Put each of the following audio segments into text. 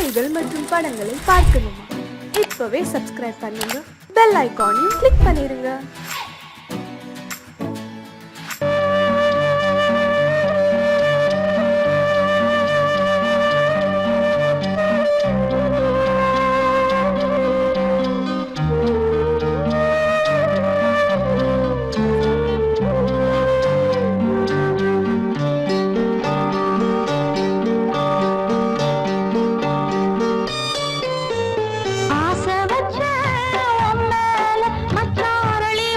செய்திகள் மற்றும் படங்களை பார்க்கணுமா? இப்பவே சப்ஸ்கிரைப் பண்ணுங்க, பெல் ஐகானையும் கிளிக் பண்ணிருங்க. ஆசை வச்ச உன் மேல மச்சாரளி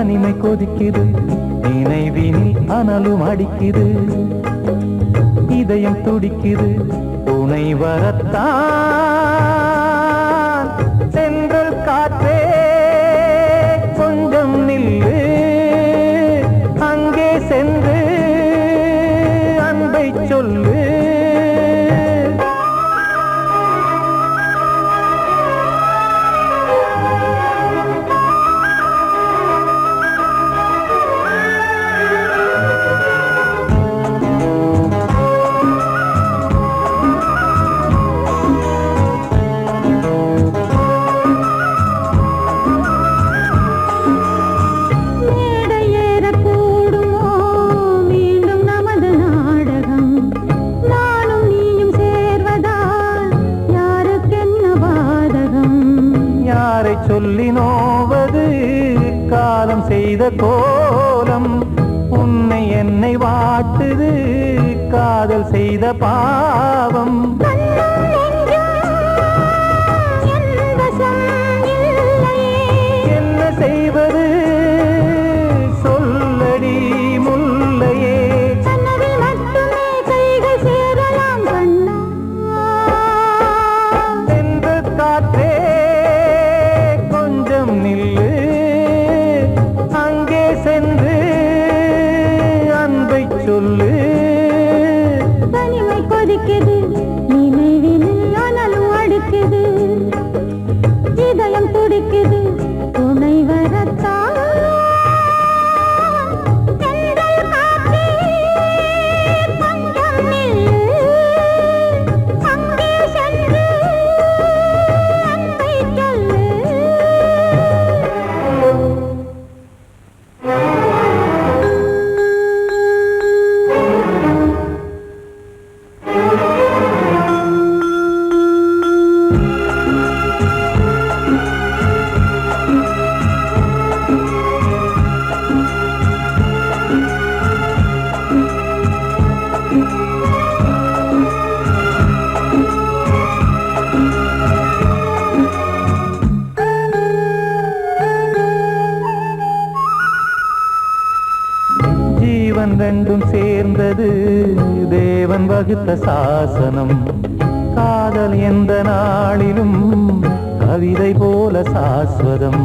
தனிமை கொதிக்குது நினைவினில் அனலும் அடிக்குது இதயம் துடிக்குது துணை வரத்தான் சென்றல் காற்றே கொஞ்சம் நில்லு அங்கே சென்று அன்பை சொல்லு சொல்லி நோவது காலம் செய்த கோலம் உன்னை என்னை வாட்டுது காதல் செய்த பாவம் என்ன செய்வது சொல்லடி முல்லையே சென்று காற்றே நில்லு அங்கே சென்று அன்பை சொல்லு தனிமை கொதிக்குது நினைவினில் அனலும் அடிக்குது இதயம் துடிக்குது துணை வரத்தான் ரெண்டும் சேர்ந்தது தேவன் வகுத்த சாசனம் காதல் எந்த நாளிலும் கவிதை போல சாஸ்வதம்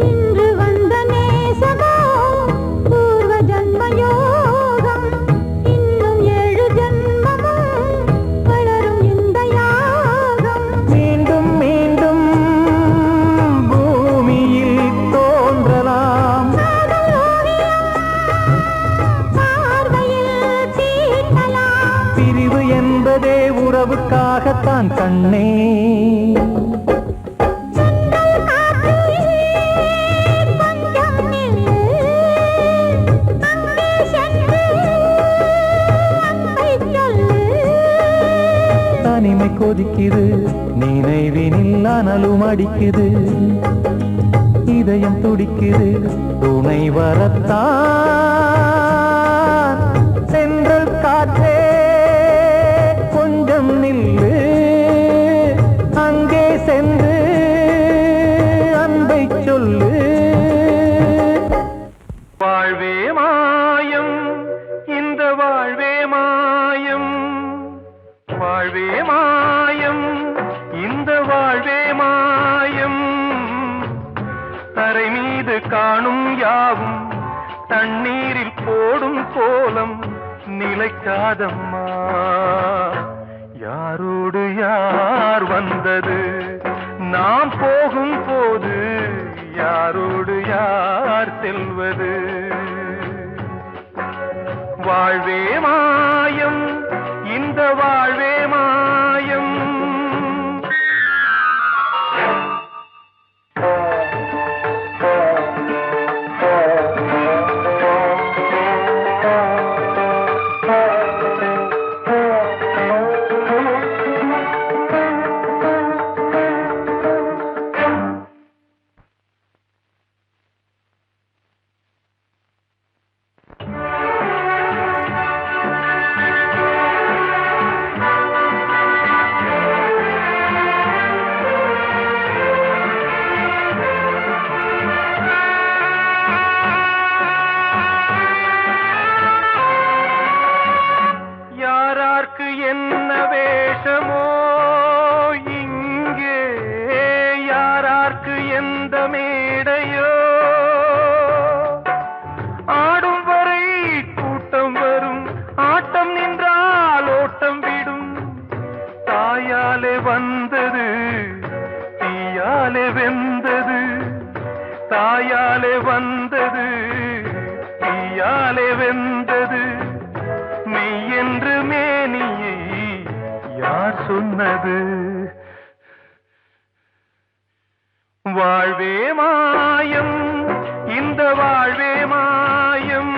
இன்று வந்த நேசமோ பூர்வ ஜன்ம யோகம் இன்னும் 7 ஜன்மமும் வளரும் இந்த யாகம் மீண்டும் மீண்டும் பூமியில் தோன்றலாம் பிரிவு என்பதே உறவுக்காகத்தான் கண்ணே தனிமை கொதிக்குது நினைவினில் அனலும் அடிக்குது இதயம் துடிக்குது துணை வரத்தான் சென்றல் காற்றே கொஞ்சம் நில்லு அங்கே சென்று அன்பை சொல்லு வாழ்வே மாயம் இந்த வாழ்வே மாயம் வாழ்வே மாயம் இந்த வாழ்வே மாயம் தரை மீது காணும் யாவும் தண்ணீரில் போடும் கோலம் நிலைக்காதம்மா யாரோடு யார் வந்தது நாம் போகும் போது யாரோடு யார் செல்வது வாழ்வே மாயம் இந்த வாழ்வே மாயம் இந்த மேடையோ ஆடும் வரை கூட்டம் வரும் ஆட்டம் நின்றால் ஓட்டம் விடும் தாயாலே வந்தது தீயாலே வெந்தது தாயாலே வந்தது தீயாலே வெந்தது மெய் என்று மேனியை யார் சொன்னது வாழ்வே மாயம் இந்த வாழ்வே மாயம்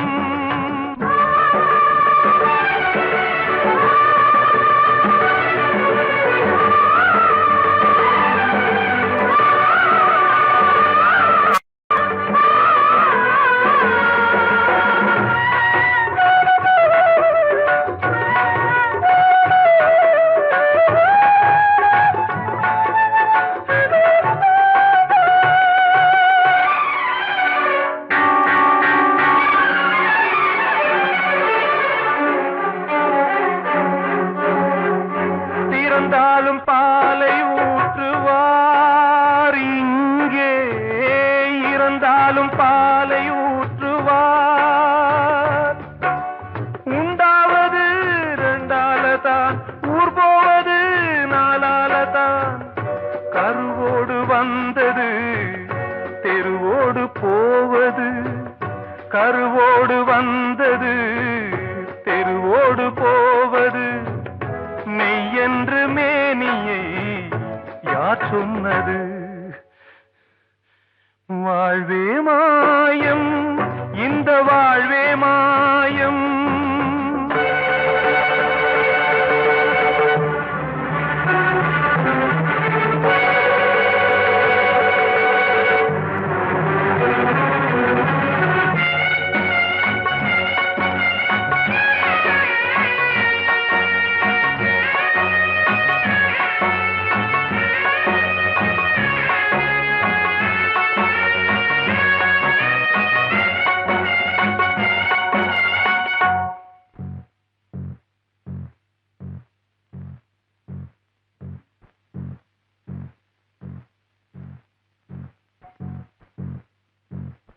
இறந்தாலும் பாலை ஊற்றுவார் இங்கே இறந்தாலும் பாலை ஊற்றுவார் உண்டாவது ரெண்டாலதான் ஊர் போவது நாலாலதான் கருவோடு வந்தது தெருவோடு போவது கருவோடு வந்தது தெருவோடு போவது மெய் என்று மேனியை யார் சொன்னது வாழ்வே மாயம் இந்த வாழ்வே மாயம்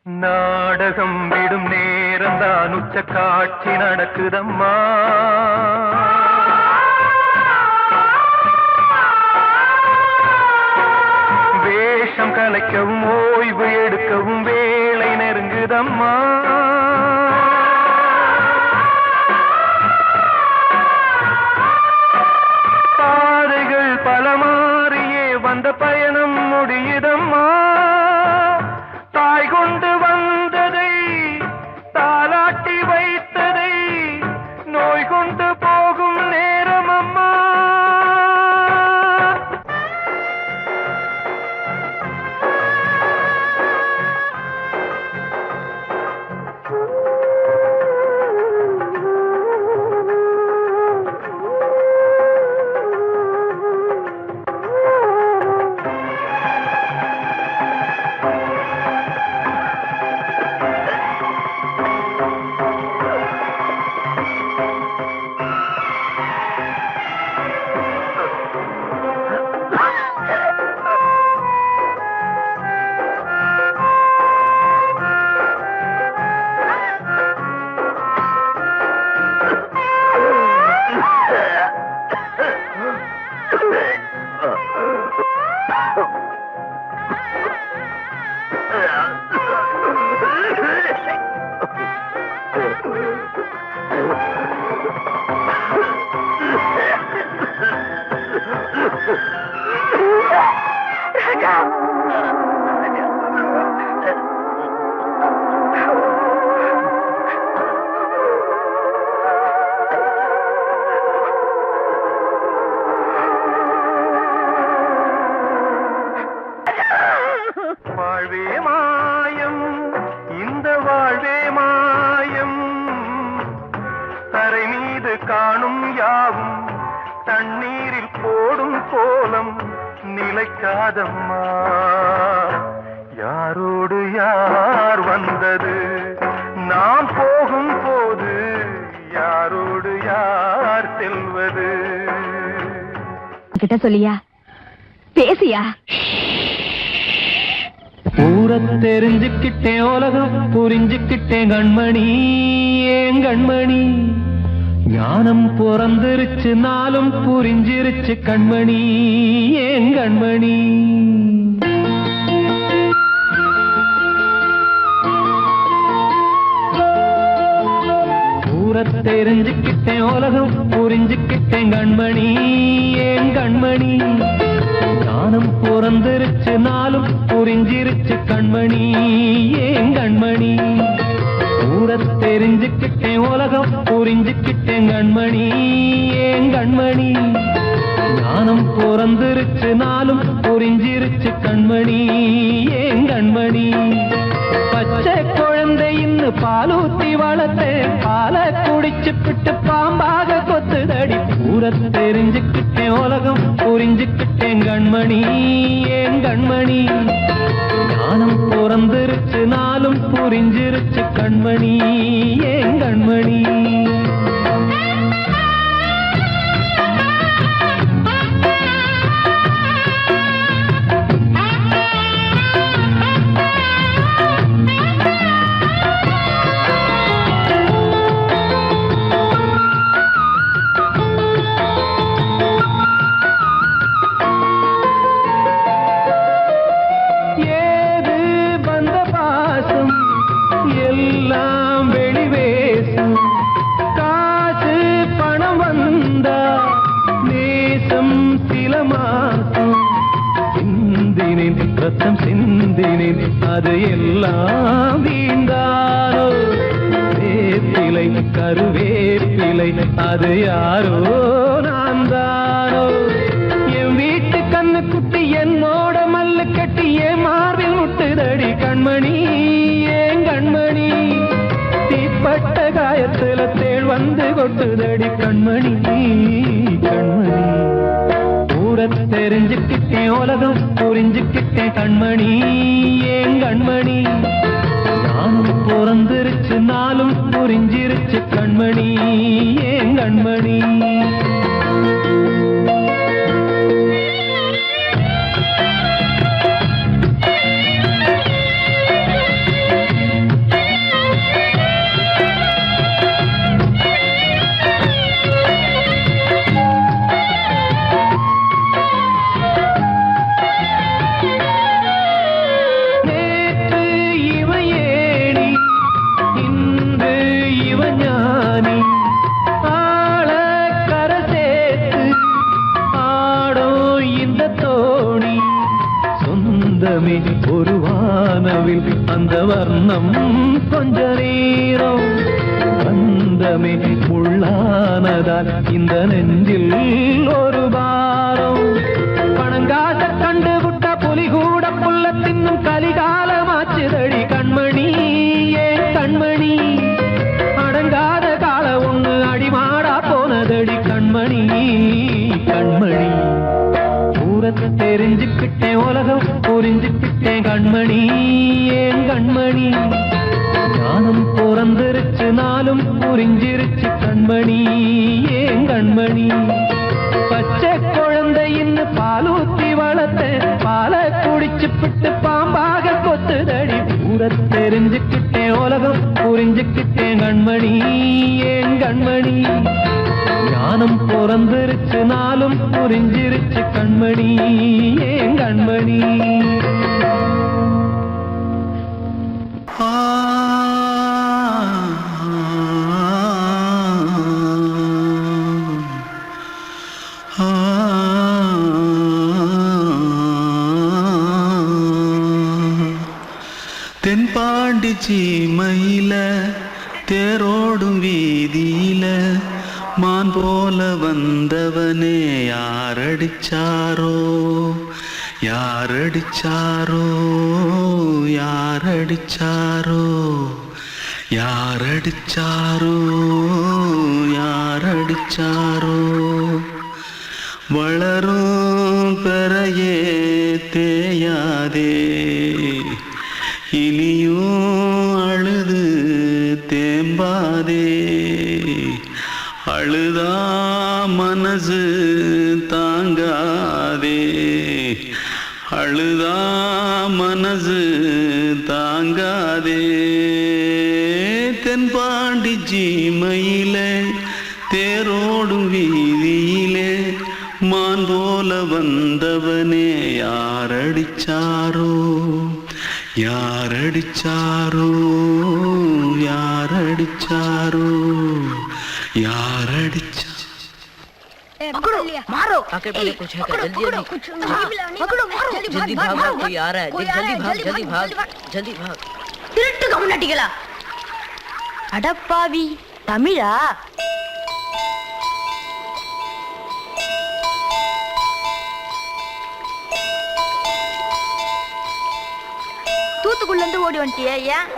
நாடகம் விடும் நேரம்தான் உச்ச காட்சி நடக்குதம்மா வேஷம் கலைக்கவும் ஓய்வு எடுக்கவும் வேலை நெருங்குதம்மா பாதைகள் பல மாறியே வந்த பயணம் முடியுதம்மா தாய் கொண்டு வந்ததை தாலாட்டி வைத்ததை நோய் கொண்டு போகும் நேரம் அம்மா வாழ்வே மாயம் இந்த வாழ்வே மாயம் தரை மீது காணும் யாவும் தண்ணீரில் போடும் கோலம் நிலைக்காதம்மா யாரோடு யார் வந்தது நாம் போகும் போது யாரோடு யார் செல்வது கிட்ட சொல்லியா பேசியா ஊரை தெரிஞ்சுக்கிட்டேன் உலகம் புரிஞ்சுக்கிட்டேன் கண்மணி ஏன் கண்மணி ஞானம் பிறந்திருச்சு நாளும் புரிஞ்சிருச்சு கண்மணி ஏன் கண்மணி ஊரை தெரிஞ்சுக்கிட்டேன் உலகம் புரிஞ்சுக்கிட்டேன் கண்மணி ஏன் கண்மணி ஞானம் பிறந்திருச்சு நாளும் புரிஞ்சிருச்சு கண்மணி ஏன் கண்மணி ஊரை தெரிஞ்சுக்கிட்டேன் உலகம் புரிஞ்சுக்கிட்டேன் கண்மணி ஏன் கண்மணி ஞானம் பிறந்திருச்சு நாளும் புரிஞ்சிருச்சு கண்மணி ஏன் கண்மணி பச்சை குழந்தையின்னு பாலூத்தி வளர்த்தேன் பாலை குடிச்சு பிட்டு பாம்பாக கொத்துதடி ஊரை தெரிஞ்சுக்கிட்டேன் உலகம் புரிஞ்சுக்கிட்டேன் கண்மணி ஏன் கண்மணி ஞானம் பிறந்திருச்சு நாளும் புரிஞ்சிருச்சு கண்மணி ஏன் கண்மணி ரத்தம் சிந்தினேன் அது எல்லாம் வீண்டானோ வேப்பிலை கருவேப்பிலை அது யாரோ நான் தானோ என் வீட்டு கண்ணு குட்டி என்னோட மல்லு கட்டி என் மார்பில் முட்டுதடி கண்மணி ஏன் கண்மணி தீப்பட்ட காயத்துல தேள் வந்து கொட்டுதடி கண்மணி கண்மணி ஊரை தெரிஞ்சுக்கிட்டேன் உலகம் புரிஞ்சுக்கிட்டேன் கண்மணி ஏன் கண்மணி நானும் பிறந்திருச்சு நாளும் புரிஞ்சிருச்சு கண்மணி ஏன் கண்மணி ஒரு வானவில் அந்த வர்ணம் கொஞ்ச நேரம் வந்தமே உள்ளானதால் இந்த நெஞ்சில் ஒரு பாரம் பணங்காச கண்டு விட்ட புலி கூட புல்ல தின்னும் கலிகாலமாச்சுதடி கண்மணி ஏன் கண்மணி அடங்காத கால ஒண்ணு அடிமாடா போனதடி கண்மணி கண்மணி தெரிஞ்சுக்கிட்டேன் உலகம் புரிஞ்சுக்கிட்டேன் கண்மணி ஏன் கண்மணி ஞானம் பிறந்திருச்சு நாளும் புரிஞ்சிருச்சு கண்மணி ஏன் கண்மணி பச்சை குழந்தையின்னு பாலூத்தி வளர்த்தேன் பாலை குடிச்சு பிட்டு பாம்பாக கொத்துதடி ஊரை தெரிஞ்சுக்கிட்டேன் உலகம் புரிஞ்சுக்கிட்டேன் கண்மணி ஏன் கண்மணி ஞானம் பிறந்திருச்சு நாளும் புரிஞ்சிருச்சு கண்மணி ஏன் கண்மணி தென்பாண்டி சீமையில தேரோடும் வீதியில மான் போல வந்தவனே யாரடிச்சாரோ யாரடிச்சாரோ யாரடிச்சாரோ யாரடிச்சாரோ யாரடிச்சாரோ வளரும் பெறையே தேயாதே இனியும் அழுது தேம்பாதே அழுதா மனசு தாங்காதே அழுதா மனசு தாங்காதே தென்பாண்டி சீமையிலே தேரோடும் வீதியிலே மான் போல வந்தவனே யாரடிச்சாரோ யாரடிச்சாரோ யாரடிச்சாரோ யாரடிச்சா पकड़ो मारो आके पहले कुछ है जल्दी पकड़ो मारो जल्दी भाग कोई आ रहा है जल्दी भाग திருட்டு கம்யூனிட்டிகளா அடப்பாவி தமிழா தூத்துக்குள்ள இருந்து ஓடி வந்துட்டியா ஏன்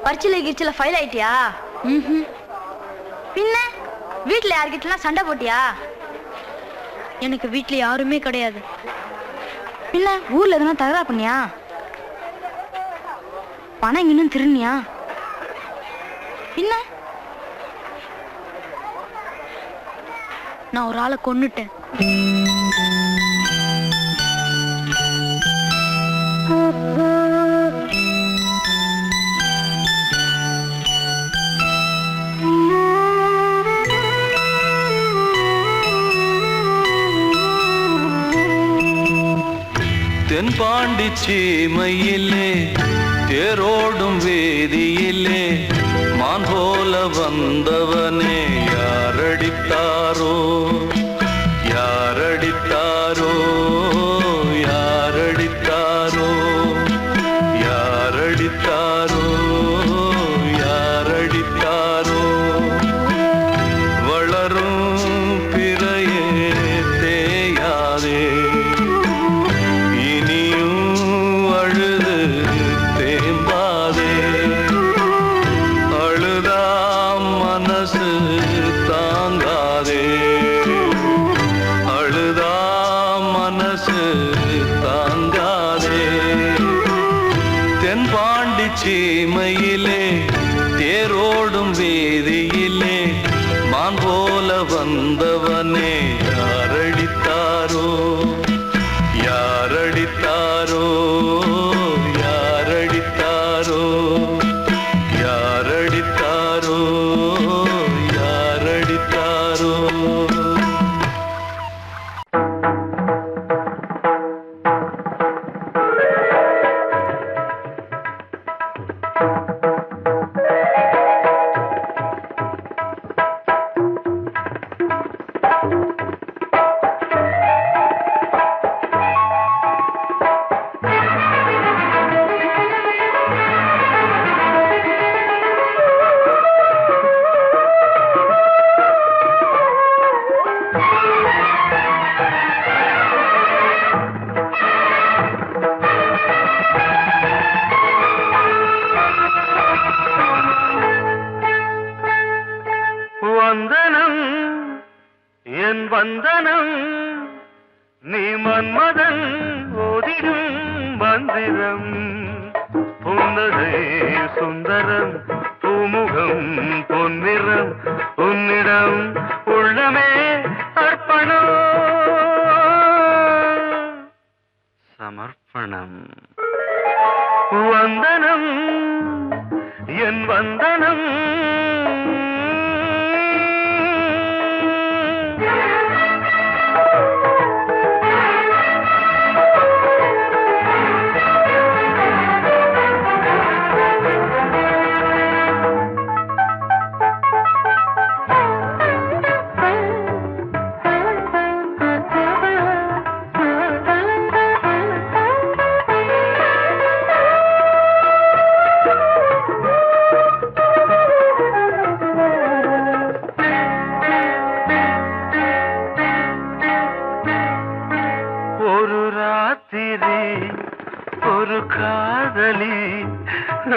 பரிச்சையில கிரிச்சில ஃபைல் ஆயிட்டியா பின்ன வீட்டுல யார்கிட்டலாம் சண்டை போட்டியா எனக்கு வீட்டுல யாருமே கிடையாது பின்ன ஊர்ல எதுனா தகராறு பண்ணியா பணம் இன்னும் திருநியா பின்ன நான் ஒரு ஆளை கொன்னுட்டேன் தென்பாண்டி சீமையிலே தேரோடும் வேதியிலே மான் போல வந்தவனே யாரடித்தாரோ யாரடித்தாரோ யாரடித்தாரோ யாரடித்தாரோ யாரடித்தாரோ வளரும் பிறையே தேயாதே சீமையிலே தேரோடும் வேதியிலே மான் போல வந்தவனே யாரடித்தாரோ யாரடித்தாரோ யாரடித்தாரோ யாரடித்தாரோ யாரடித்தாரோ வந்தனம் என் வந்தனம் நீ மன்மதன் ஓதிடும் மந்திரம் புன்னகை சுந்தரம் பூமுகம் பொன்னிறம் உன்னிடம் உள்ளமே அர்ப்பணம் சமர்ப்பணம் வந்தனம் என் வந்தனம் ஒரு காதலி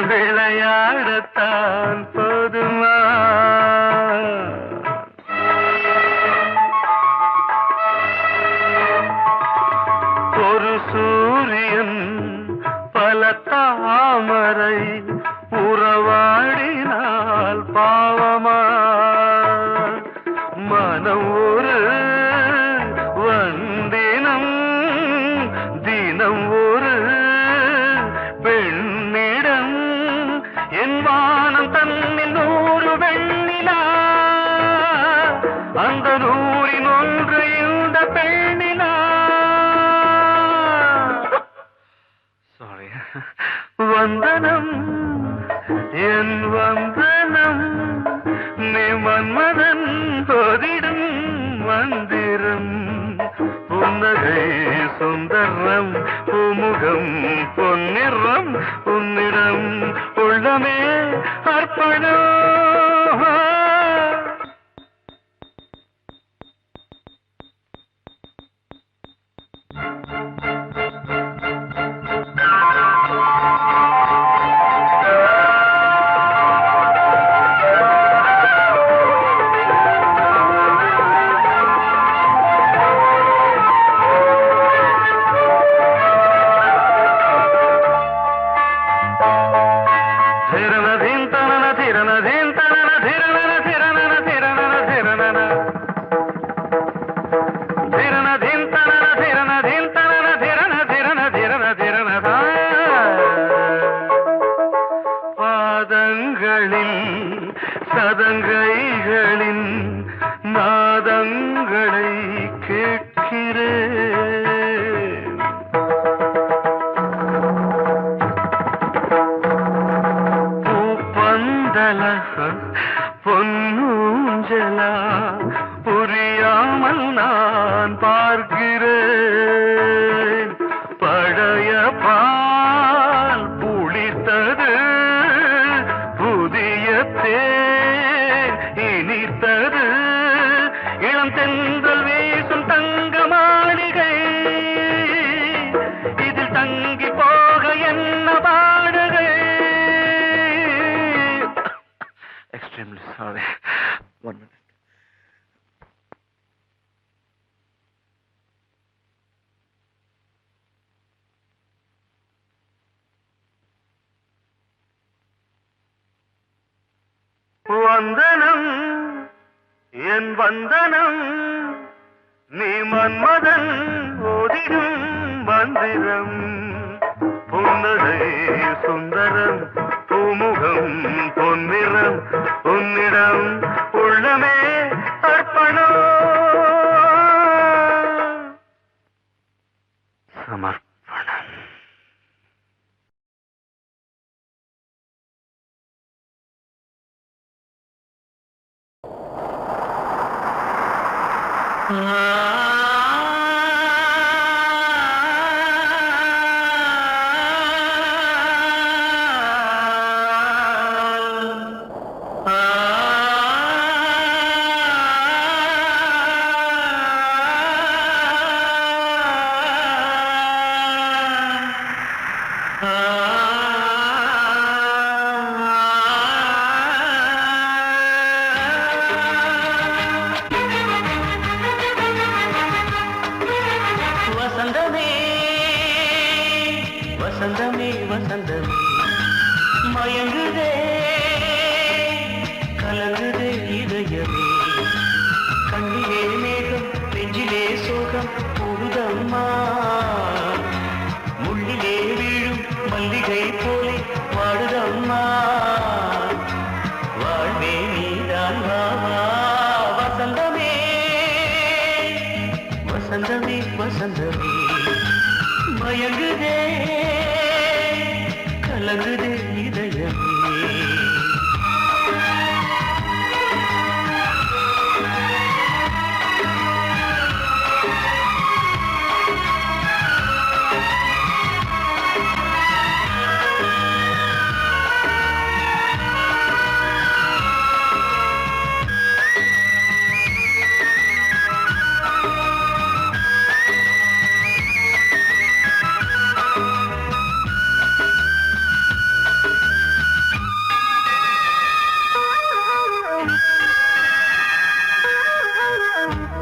விளையாடத்தான் போதுமா ஒரு சூரியன் பல தாமரை உறவாடினால் பாவமா மனம் ஒரு வண்டினம் வந்தனம் என் வந்தனம் நீ மன்மதன் போதிடும் மந்திரம் புன்னகை சுந்தரம் பூமுகம் பொன்னிறம் உன்னிடம் உள்ளமே அர்ப்பணம் சதங்கைகளின் நாதங்களை கேட்கிறேன் பூப்பந்தல பொன்னூஞ்சலா புரியாமல் நான் பார்க்கிறேன் பழைய பால் புளித்தது புதிய தேன் இனித்தது இளம் தென்றல் வீசும் தங்க மாளிகை இதில் தங்கி போக என்ன பாடுகை. Extremely sorry. 1 minute. வந்தனம் என் வந்தனம் நீ மன்மதன் ஓதிடும் மந்திரம் புன்னகை சுந்தரம் பூமுகம் பொன்னிறம் உன்னிடம் உள்ளமே அர்ப்பணம் சமர்ப்பணம். வசந்தமே வசந்தமே வசந்தமே மயங்குதே கலங்குதே இதயமே கண்ணிலே மேகம் நெஞ்சிலே சோகம் போகுதம்மா முள்ளிலே வீழும் மல்லிகை போலே வாடுதம்மா வாழ்வே நீதான் வாவா வசந்தமே வசந்தமே வசந்தமே மயங்குதே கலங்குதே இதயமே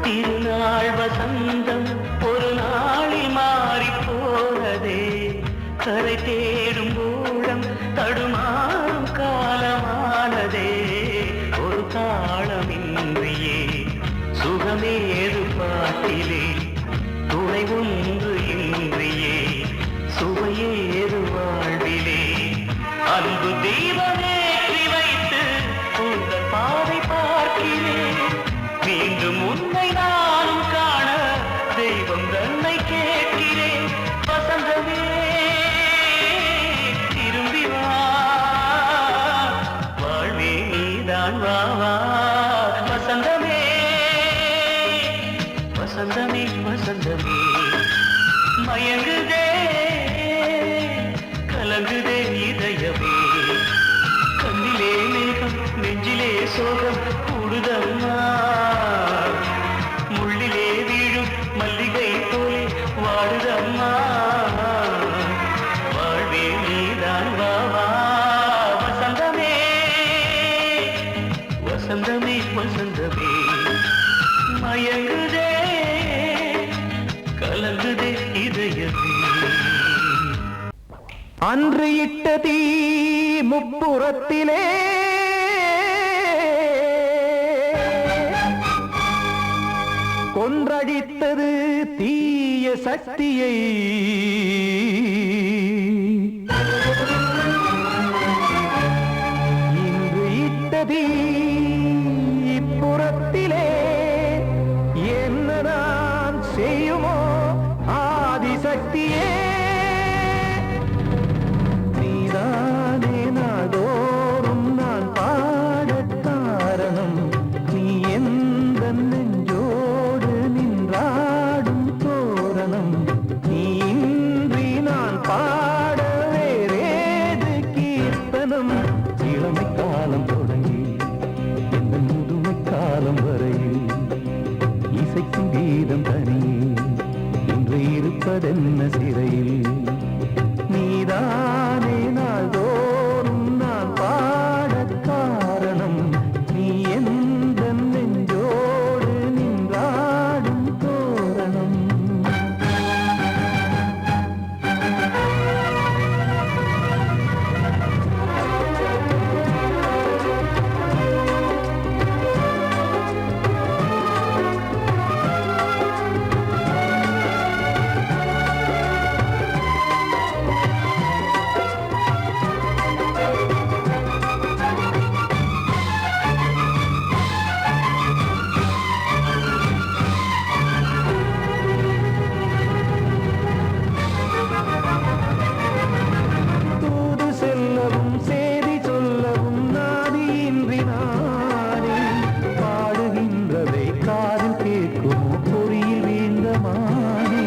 திருநாள் வசந்தம் ஒரு நாளில் மாறி போனதே கரை தேடும் ஊழம் தடுமாறும் காலமானதே ஒரு தாளமின்றியே சுகமேது பாட்டிலே துணை ஒன்று இன்றியே சுவையேது வாழ்விலே அன்பு தீபமேற்றி வைத்து உங்கள் பாதை பார்க்கிறேன் மீண்டும் உன்னை நானும் காண தெய்வம் தன்னை கேட்கிறேன் வசந்தமே மயங்குதே கலங்குதே இதயமே கண்ணிலே மேகம் நெஞ்சிலே சோகம் கூடுதம்மா முள்ளிலே வீழும் மல்லிகை போலே வாடுதம்மா வாழ்வே நீதான் வாவா வசந்தமே வசந்தமே வசந்தமே மயங்குதே கலங்குதே இதயமே அன்று இட்ட தீ முப்புறத்திலே கொன்றடித்தது தீய சக்தியை இன்று இட்ட தீ இப்புறத்திலே என்னதான் செய்யுமோ ஆதிசக்தியே நீதானே நாடோறும் நான் பாடக் காரணம் நீ எந்த நெஞ்சோடு நின்றாடும் தோரணம் நீ இன்றி நான் பாட வேறேது கீர்த்தனம் இளமை காலம் தொடங்கி எந்த முதுமை காலம் வரையில் இசைக்கும் கீதம் தனியே இன்று இருப்பதென்ன சிறையில் நீதானே நாள்தோறும் நான் பாடக் காரணம் நீ எந்த நெஞ்சோடு நின்றாடும் தோரணம் தூது செல்லவும் சேதி சொல்லவும் நாதியின்றி நானே பாடுகின்றதை காதில் கேட்கும் பொறியில் வீழ்ந்தமானே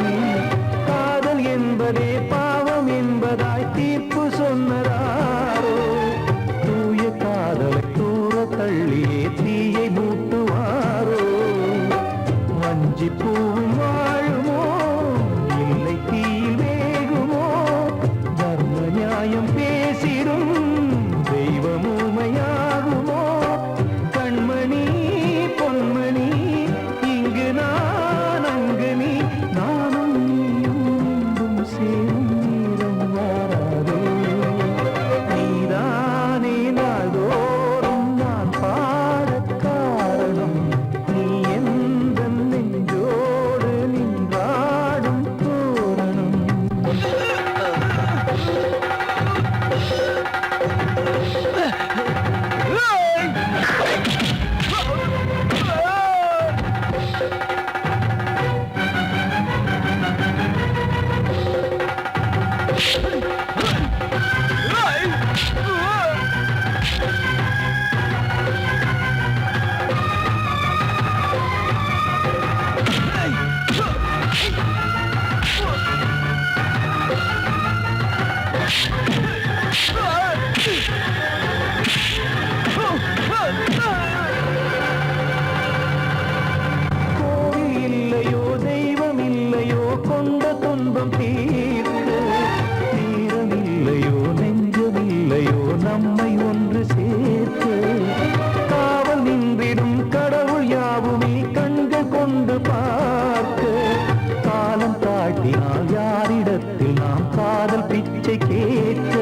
காதல் என்பதே பாவம் என்பதாய் தீர்ப்பு சொன்னதாரோ தூய காதலை தூர தள்ளியே தீயை மூட்டுவாரோ வஞ்சி பூவும் வாழுமோ இல்லை தீயில் வேகுமோ தர்ம நியாயம் பேசிடும் தெய்வம் ஊமையாகுமோ கண்மணி பொன்மணி இங்கு நான் அங்கு நீ நானும் நீயும் மீண்டும் சேரும் நேரம் வாராதே நீதானே நாள்தோறும் நான் பாடக் காரணம் நீ எந்த நெஞ்சோடு நின்றாடும் தோரணம் கோவில் இல்லையோ தெய்வம் இல்லையோ கொண்ட துன்பம் தீர்க்க நேரம் இல்லையோ நெஞ்சம் இல்லையோ நம்மை ஒன்று சேர்க்க காவல் நின்றிடும் கடவுள் யாவுமே கண்கள் கொண்டு பார்க்க காலம் தாட்டினால் யாரிடத்தில் நாம் காதல் பிச்சை கேட்க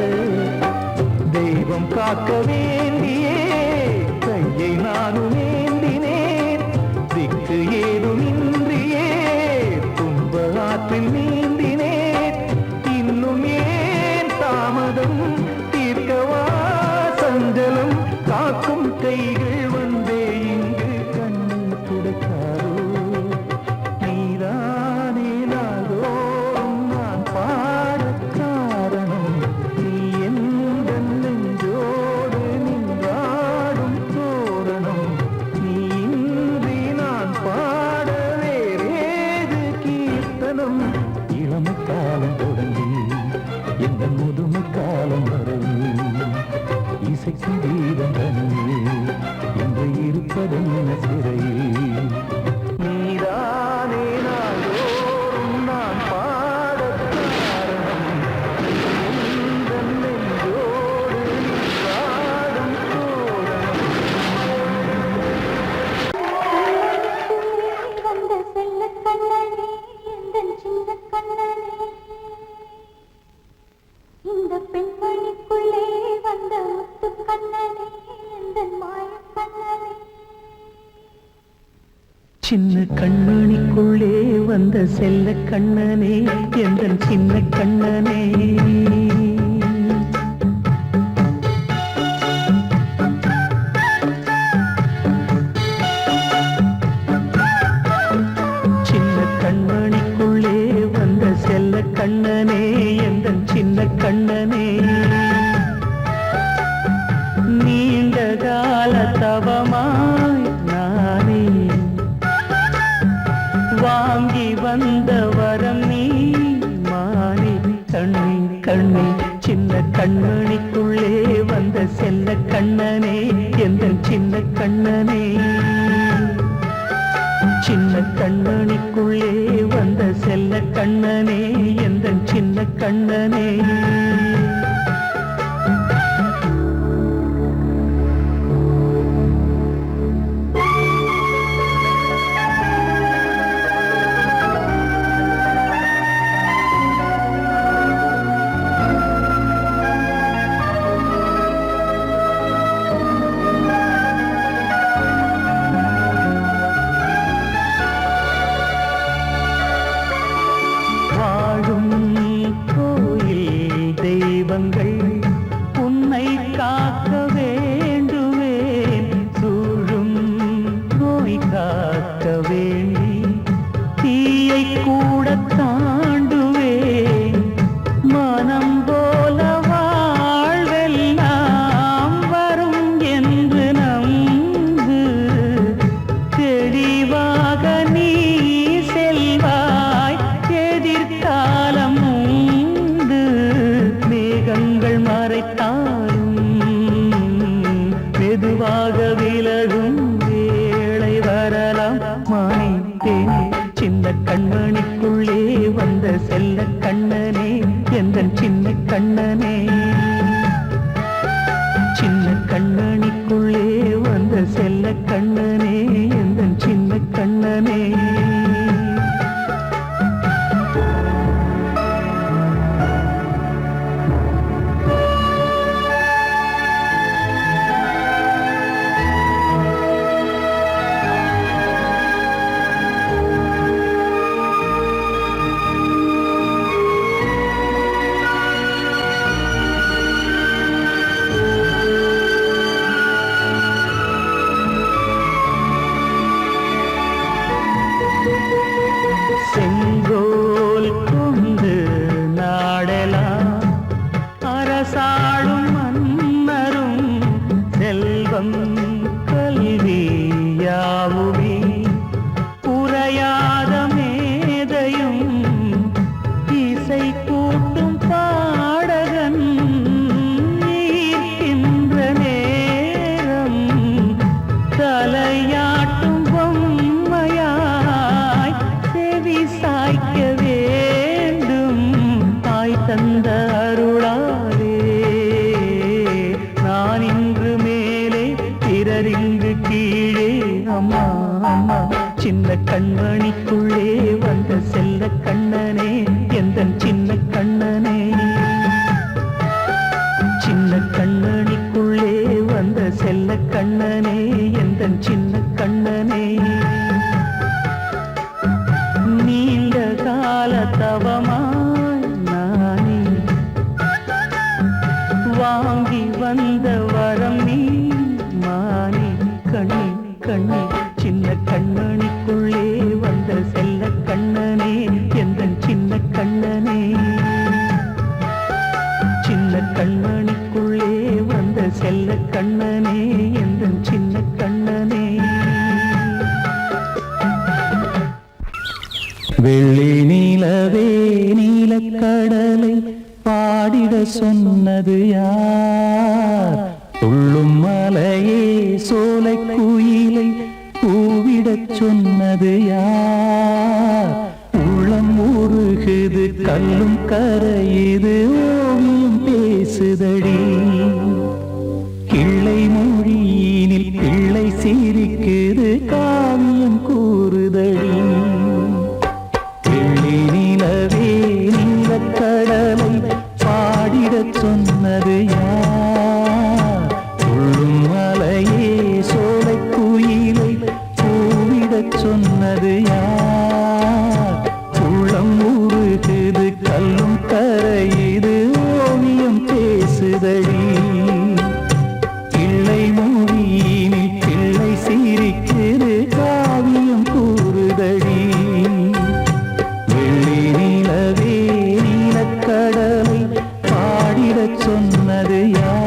தெய்வம் காக்க வேண்டியே கையை நானும் ஏந்தினேன் திக்கு ஏதுமின்றியே துன்ப ஆற்றில் நீந்தினேன் இன்னும் ஏன் தாமதம் தீர்க்கவா சஞ்சலம் காக்கும் கைகள் வந்தே இங்கு கண்ணீர் துடைக்காரோ நீதானே நாள்தோறும் நான் பாடக் காரணம் நீ எந்த நெஞ்சோடு நின்றாடும் ஆசைக்கு வீரம் தனியே இன்று இருப்பதென்ன சிறையில் நீதானே நாள்தோறும் நான் பாடக் காரணம் உந்தன் நெஞ்சோடு நீ பாடும் தோரணம் வந்த செல்ல கண்ணனே எந்தன் சின்ன கண்ணனே இந்த பெண்மணிக்குள்ளே வந்த முத்து கண்ணனே எந்தன் மாய கண்ணனே சின்ன கண்மணிக்குள்ளே வந்த செல்ல கண்ணனே எந்தன் சின்ன கண்ணனே சின்ன கண்மணிக்குள்ளே வந்த செல்ல கண்ணனே எந்தன் சின்ன கண்ணனே நீண்ட கால தவமாய் நானே வாங்கி வந்த வரம் நீ மானே கண்ணே கண்ணே சின்ன கண்மணிக்குள்ளே வந்த செல்ல கண்ணனே எந்தன் சின்ன கண்ணனே சின்ன கண்ணனுக்குள்ளே வந்த செல்ல கண்ணனே எந்தன் சின்ன கண்ணனே வாழும் கோயில் தெய்வங்கள் உன்னை காக்க வேண்டுவேன் சூழும் நோய் காக்க வேண்டி தீயை கூட தாண்டுவேன் மனம் போல வாழ்வெல்லாம் வரும் என்று நம்பு தெளிவாக நீ செல்வாய் எதிர்காலம் உண்டு மேகங்கள் மறைத்தாலும் மெதுவாக விலகும் வேளை வரலாம் மானே தேனே சின்ன கண்மணிக்குள்ளே வந்த செல்ல கண்ணனே எந்தன் சின்ன கண்ணனே சின்ன கண்ணனிக்குள்ளே வந்த செல்ல கண்ணனே எந்தன் சின்ன கண்ணனே செங்கோல் கொண்டு நாடலாம் அரசாளும் மன்னரும் செல்வம் கல்வி யாவுமே உரையாத மேதையும் இசை கூட்டும் பாடகன் ஈர்க்கின்ற நேரம் தலையாட்டும் பொம்மையாய் செவி சாய்க்க வேண்டும் தாய் தந்த அருளாலே நான் இன்று மேலே பிறரிங்கு கீழே அம்மா அம்மா சின்ன கண்மணிக்குள்ளே வந்த செல்ல கண்ணனே எந்தன் சின்ன கண்ணனே சின்ன கண்ணனிக்குள்ளே வந்த செல்ல கண்ணனே எந்தன் சின்ன கண்ணனே நீண்ட கால தவமாய் நானே வாங்கி வந்த வரம் நீ மானே கண்ணே கண்ணே சின்ன கண்ணனிக்குள்ளே வந்த செல்ல கண்ணனே எந்தன் சின்ன கண்ணனே சின்ன கண்ணனிக்குள்ளே வந்த செல்ல கண்ணனே எந்தன் சின்ன கண்ணனே வெள்ளி நீலவே நீலக்கடலை பாடிட சொன்னது யார் துள்ளும் மலையே சோலை குயிலை பூவிடச் சொன்னது யார்? உள்ளம் உருகுது கல்லும் கரையுது ஓவியம் பேசுதடி. கிள்ளை மொழியினில் பிள்ளை சிரிக்குது காவியம் கூறுதடி. வெள்ளி நிலவே நீலக் கடலை பாடிடச் சொன்னது யார்? துள்ளும் மலையே சோலை குயிலை பூவிடச் சொன்னது யார்? உள்ளம் உருகுது கல்லும் கரையுது ஓவியம் பேசுதடி. கிள்ளை மொழியினில் பிள்ளை சிரிக்குது காவியம் கூறுதடி. வெள்ளி நிலவே நீலக் கடலை பாடிடச் சொன்னது யார்?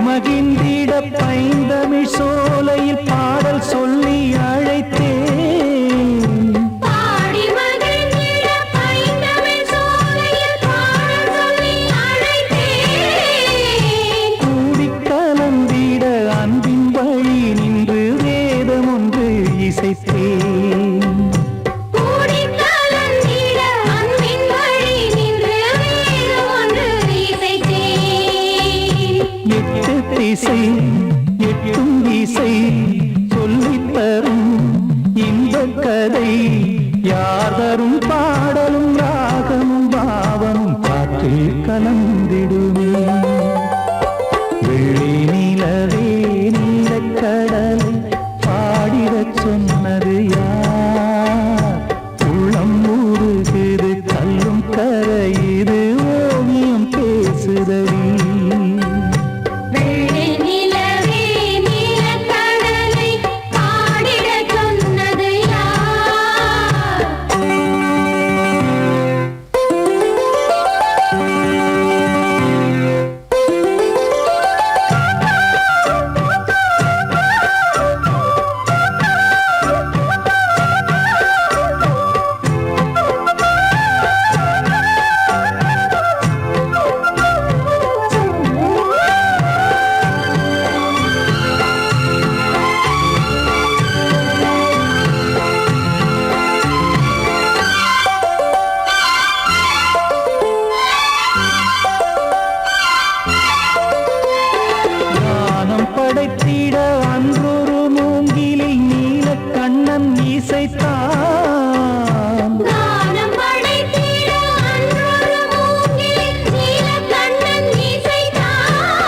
மகிழ்ந்திட பைந்தமிழ் சோலையில் பாடல் சொல்லி அழைத்தேன். பாடி மகிழ்ந்திட பைந்தமிழ் சோலையில் பாடல் சொல்லி அழைத்தேன். கூடிக் கலந்திட அன்பின் வழி நின்று வேதம் ஒன்று இசைத்தேன். கூடிக் கலந்திட அன்பின் வழி நின்று வேதம் ஒன்று இசைத்தேன். எட்டு திசை எட்டும் திசை சொல்லித் தரும் இன்பக் கதை யார் தரும் பாடலும் ராகமும் பாவமும் காற்றில் கலந்திடுமே. வெள்ளி நிலவே நீலக் கடலை பாடிடச் சொன்னது யார்? உள்ளம் உருகுது கல்லும் கரையுது ஓவியம் பேசுதடி. வெள்ளி நிலவே நீலக் கடலை பாடிடச் சொன்னது யார்? ஞானம் படைத்திட அன்றொரு மூங்கிலில் நீலக் கண்ணன் இசைத்தான். கானம் படைத்திட அன்றொரு மூங்கில் நீலக்கண்ணன் இசைத்தான்.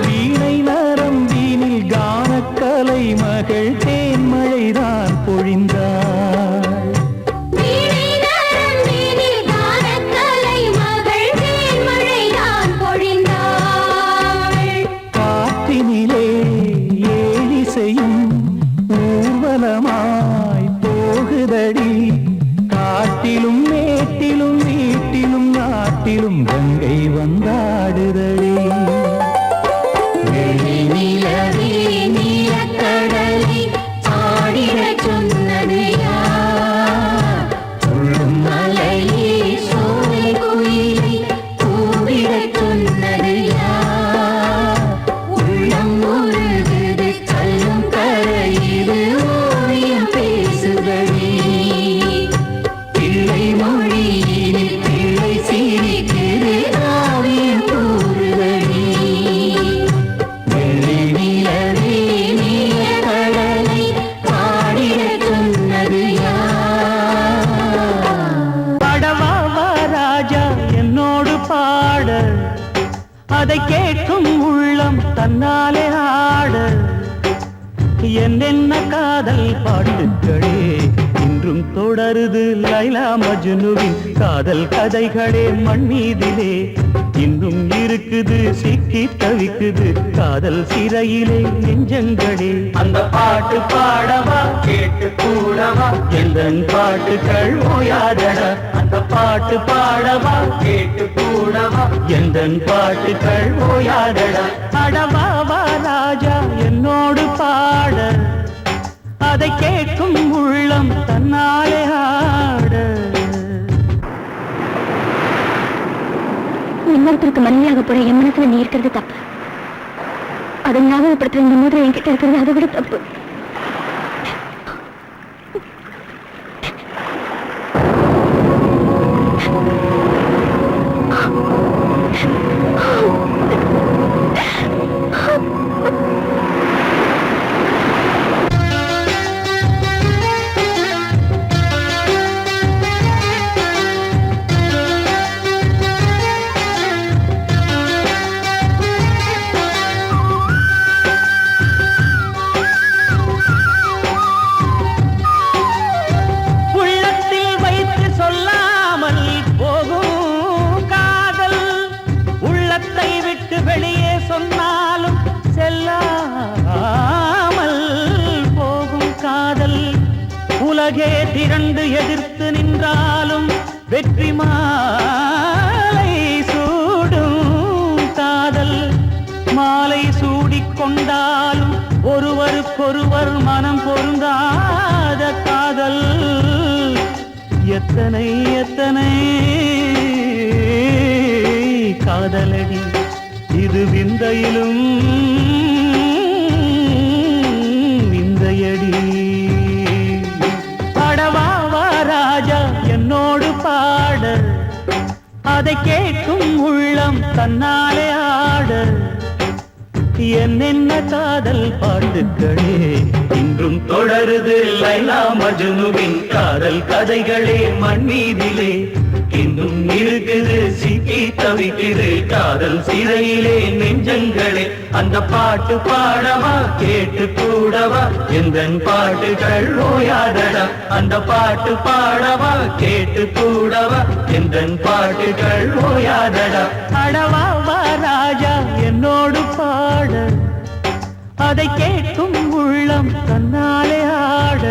வீணை நரம்பினில் கானக்கலை மகள் தேன்மழைதான் பொழிந்தாள். வீணை நரம்பினில் கானக்கலை மகள் தேன்மழைதான் பொழிந்தாள். காற்றினிலே ஏழிசையும் ஊர்வலமாய் போகுதடி. காட்டிலும் மேட்டிலும் வீட்டிலும் நாட்டிலும் கங்கை வந்தாடுதடி. வெள்ளி நிலவே நீலக் கடலை பாடிடச் சொன்னது யார்? துள்ளும் மலையே சோலை குயிலை பூவிடச் சொன்னது யார்? உள்ளம் உருகுது கல்லும் கரையுது ஓவியம் பேசுதடி. பிள்ளை மொழியினில் பிள்ளை சிரிக்குது காவியம் கூறுதடி. வெள்ளி நிலவே நீலக் கடலை பாடிடச் சொன்னது யார்? படவா ராஜா என்னோடு பாட, அதை கேட்கும் உள்ளம் தன்னாலே ஆட. என்னென்ன காதல் பாட்டுகளே இன்றும் தொடருது லைலா மஜ்னுவின் காதல் கதைகளே மண் மீதிலே. இன்னும் இருக்குது சிக்கி தவிக்குது காதல் சிறையிலே நெஞ்சங்களே. அந்த பாட்டு பாடவா கேட்டு கூடவா எந்தன் பாட்டுகள் ஓயாதடா. அந்த பாட்டு பாடவா கேட்டு கூடவா எந்தன் பாட்டுகள் ஓயாதடா. அடவாவா ராஜா என்னோடு பாட அதை கேட்கும் உள்ளம் தன்னாலே ஆட. இன்னொருத்தருக்கு மனைவியாக போற என் மனசுல நீ இருக்கிறது தப்பு. அதை ஞாபகப்படுத்துற இந்த மாதிரி என்கிட்ட இருக்கிறது அதை விட தப்பு. வெளியே சொன்னாலும் செல்லாமல் போகும் காதல். உலகே திரண்டு எதிர்த்து நின்றாலும் வெற்றி மாலை சூடும் காதல். மாலை சூடிக்கொண்டாலும் ஒருவருக்கொருவர் மனம் பொருந்தாத காதல். எத்தனை எத்தனை காதலடி இது விந்தையிலும் விந்தையடி. பாடவாவா ராஜா என்னோடு பாட அதை கேட்கும் உள்ளம் தன்னாலே ஆட. என்னென்ன காதல் பாட்டுக்களே இன்றும் தொடருது லைலா மஜ்னுவின் காதல் கதைகளே மண் மீதிலே. இன்னும் இருக்குது சிக்கி தவிக்குது காதல் சிறையிலே நெஞ்சங்களே. அந்த பாட்டு பாடவா கேட்டு கூடவா எந்தன் பாட்டுகள் ஓயாதடா. அந்த பாட்டு பாடவா கேட்டு கூடவா எந்தன் பாட்டுகள் ஓயாதடா. அடவாவா ராஜா என்னோடு பாட அதை கேட்கும் உள்ளம் தன்னாலே ஆட.